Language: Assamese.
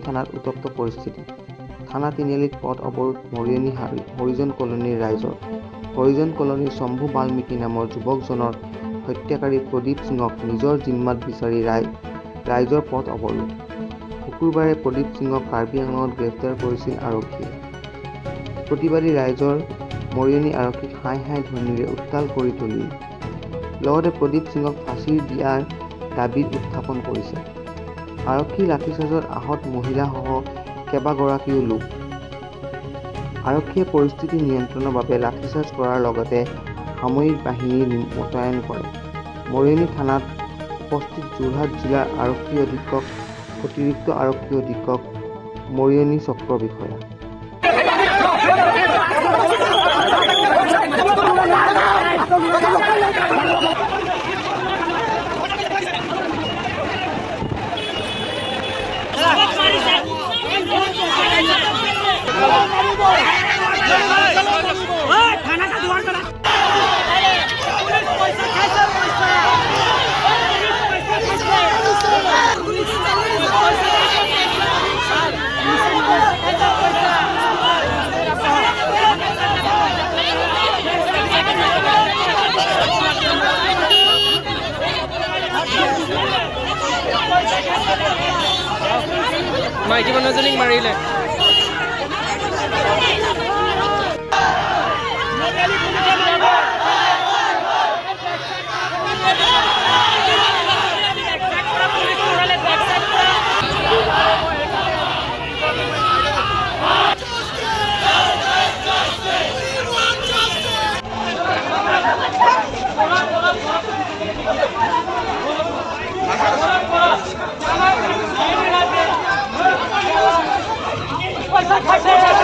থানাত উত্তপ্ত পৰিস্থিতি। থানা তিনিআলিত পথ অৱৰোধ মৰিয়নি হৰিজন কলনীৰ ৰাইজৰ। হৰিজন কলনীৰ শম্ভু বাল্মীকি নামৰ যুৱকজনৰ হত্যাকাৰী প্ৰদীপ সিঙক নিজৰ জিম্মাত বিচাৰি ৰাইজৰ পথ অৱৰোধ। শুকুৰবাৰে প্ৰদীপ সিঙক কাৰ্বি আংলঙত গ্ৰেপ্তাৰ কৰিছিল আৰক্ষীয়ে। প্ৰতিবাদী ৰাইজৰ মৰিয়নি আৰক্ষীক হাই হাই ধ্বনিৰে উত্তাল কৰি তুলিল। লগতে প্ৰদীপ সিঙক ফাঁচী দিয়াৰ দাবী উত্থাপন কৰিছে। আৰক্ষীৰ লাঠিচাৰ্জত আহত মহিলাসহ কেইবাগৰাকীও লোক। আৰক্ষীয়ে পৰিস্থিতি নিয়ন্ত্ৰণৰ বাবে লাঠিচাৰ্জ কৰাৰ লগতে সামৰিক বাহিনী মোতায়েন কৰে। মৰিয়নি থানাত উপস্থিত যোৰহাট জিলাৰ অতিৰিক্ত আৰক্ষী অধীক্ষক মৰিয়নি চক্ৰ বিষয়া। মাইকী মানুহজনীক মাৰিলে। पैसा